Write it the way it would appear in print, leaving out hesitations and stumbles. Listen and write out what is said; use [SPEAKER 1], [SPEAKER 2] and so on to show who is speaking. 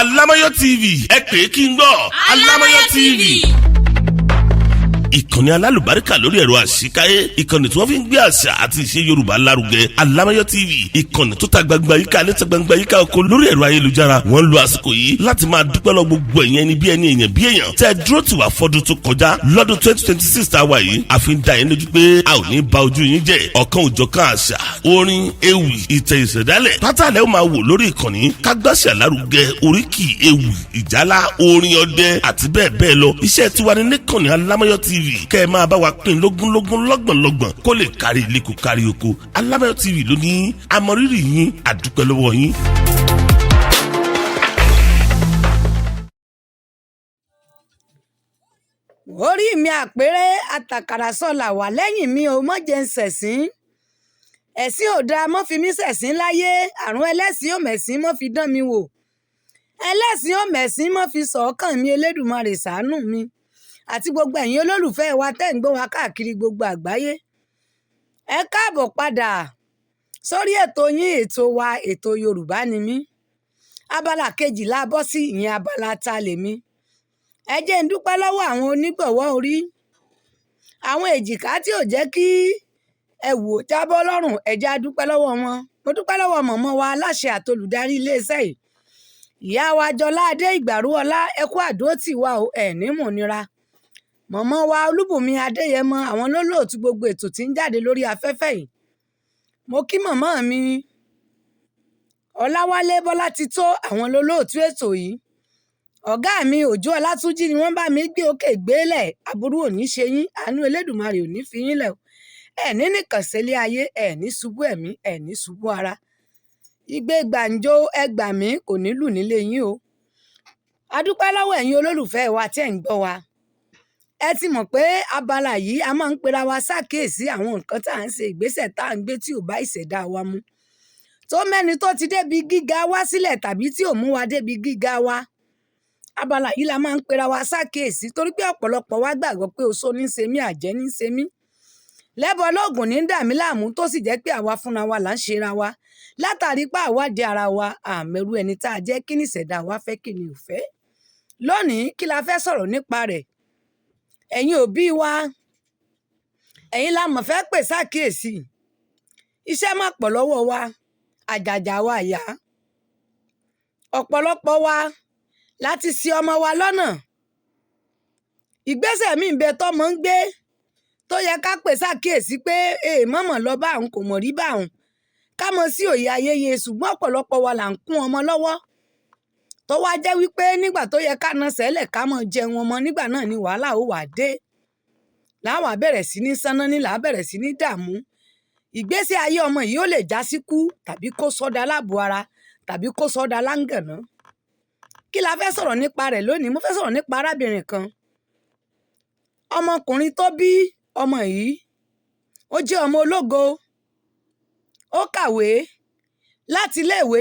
[SPEAKER 1] Alámáyọ̀ TV ẹ pè é kí n gbọ́. Alámáyọ̀ TV. Ìkànnì alálùbáríkà lórí ẹ̀rọ àṣìkáyé, ìkànnì tí wọ́n fi ń gbé àṣà àti ìṣe Yorùbá lárugẹ. Alámáyọ̀ TV, ìkànnì tó ta gbangba yíká níta gbangba yíká oko lórí ẹ̀rọ ayélujára. Wọ́n lo àsìkò yìí láti máa dúpẹ́ lọ gbogbo ẹ̀yin ẹni bí ẹni èèyàn bí èèyàn tẹ́ dúró tì wá fọ́dún tó kọjá lọ́dún 2026 tá a wà yìí. A fi ń dá yín lójú pé a ò ní ba ojú yín jẹ́. Ọ̀kan òjọ̀kan àṣà, orin, ewì, ìtẹ̀ ìṣẹ̀dálẹ̀ pátálẹ̀ ó máa wò lórí ìkànnì kágbáṣà lárugẹ, oríkì, ewì, ìjálá, orin ọdẹ àti bẹ́ẹ̀ bẹ́ẹ̀ lọ. Iṣẹ́ tiwa ní níkànnì Alámáyọ̀ TV kẹ́ ẹ máa bá wa pín lógúnlógún lọ́gbọ̀nlọ́gbọ̀n kó lè kárí ilé kó kárí oko. Alámáyọ̀ TV ló ní amọ̀rírì yín, àdúpẹ́ lọ́wọ́ yín.
[SPEAKER 2] orí mi àpérè àtàkàrà sọlà wà lẹ́yìn mi ò mọ̀ jẹ́ ń ṣẹ̀sín ẹ̀sìn ò dáa mọ́ fi mí ṣẹ̀sín láyé àrùn ẹlẹ́sìn ò mẹ̀sìn mọ́ fi dán mi wò ẹlẹ́sìn ò mẹ̀sìn mọ́ fi sọ̀ọ́kàn mi Elédùmarè ṣàánú mi àti gbogbo ẹ̀yin olólùfẹ́ wa tẹ́ ń gbọ́ wa káàkiri gbogbo àgbáyé ẹ káàbọ̀ padà sórí ètò yín ètò wa ètò Yorùbá ni mí abala kejì la bọ́ sí ìyẹn abala ta lèmi ẹ jẹ́ ń dúpẹ́ lọ́wọ́ àwọn onígbọ̀wọ́ orí àwọn èjìká tí ò jẹ́ kí ẹ̀wù ó jábọ́ lọ́rùn ẹ jẹ́ á dúpẹ́ lọ́wọ́ wọn mo dúpẹ́ lọ́wọ́ mọ̀mọ́ wa aláṣẹ àtolùdarí iléeṣẹ́ yìí ìyá wa Jọlá Adé Ìgbàrúọlá ẹ kú àdúrótì wa ò ẹ̀ ní mọ̀nira mọ̀mọ́ wa Olúbùnmi Adéyẹmọ àwọn lólóòtú gbogbo ètò tí ń jáde lórí afẹ́fẹ́ yìí mo kí mọ̀mọ́ mi Ọláwálé Bọ́látitó àwọn lólóòtú ètò yìí ọ̀gá mi Òjó Ọlátúnjí ni wọ́n bá mi gbé òkè gbélẹ̀ aburú ò ní ṣe yín àánú Elédùmarè ò ní fi yín lẹ̀ ẹ̀ ní nìkan sílé ayé ẹ̀ ní ṣubú ẹ̀mí ẹ̀ ní ṣubú ara igbe gbàǹjo ẹgbà mí kò ní lù nílé yín o adúpẹ́ lọ́wọ́ ẹ̀yin olólùfẹ́ wa tẹ́ ń gbọ́ wa ẹ ti mọ̀ pé abala yìí a máa ń pera wa ṣàkíyèsí àwọn nǹkan tá à ń ṣe ìgbésẹ̀ tá à ń gbé tí ò bá ìṣẹ̀dá wa mu tó mẹ́ni tó ti débi gíga wá sílẹ̀ tàbí tí ò mú wa débi gíga wa abala yìí la máa ń pera wa ṣàkíyèsí torí pé ọ̀pọ̀lọpọ̀ wa gbàgbọ́ pé oṣó ní ṣe mí àjẹ́ ní ṣe mí lẹ́bọ̀ lóògùn ní dà mí láàmú tó sì jẹ́ pé àwa fúnra wa là ń ṣera wa látàrí pé àwádìí ara wa àmẹ́rú ẹni tá a jẹ́ kí ni ìṣẹ̀dá wa fẹ́ kí ni ò fẹ́ lónìí kí la fẹ́ sọ̀rọ̀ nípa rẹ̀ ẹ̀yin òbí wa ẹ̀yin la mọ̀ fẹ́ pè ṣàkíyèsí iṣẹ́ má pọ̀ lọ́wọ́ wa àjàjà wa yá ọ̀pọ̀lọpọ̀ wa láti ṣì ọmọ wa lọ́nà ìgbésẹ̀ mi ń bẹ tọ́mọ ń gbé tó yẹ ká pè ṣàkíyèsí pé mọ̀mọ̀ lọ bá òun kò mọ̀ rí bá òun ká mọ̀ sí òye ayẹyẹ ṣùgbọ́n ọ̀pọ̀lọpọ̀ wa là ń kún ọmọ lọ́wọ́ tó wá jẹ́ wípé nígbà tó yẹ ká na sẹ́lẹ̀ ká mọ̀ jẹun ọmọ nígbà náà ni wàhálà ó wà dé láwa bẹ̀rẹ̀ sí ní sáná ní làá bẹ̀rẹ̀ sí ní dààmú ìgbésí ayé ọmọ yìí ó lè já sí kú tàbí kó sọ́dà láàbò ara tàbí kó sọ́dà láǹgànná kí la fẹ́ sọ̀rọ̀ nípa rẹ̀ lónìí mo fẹ́ sọ̀rọ̀ nípa arábìnrin kan ọmọkùnrin tó bí ọmọ yìí ó jẹ́ ọmọ ológo ó kàwé láti iléèwé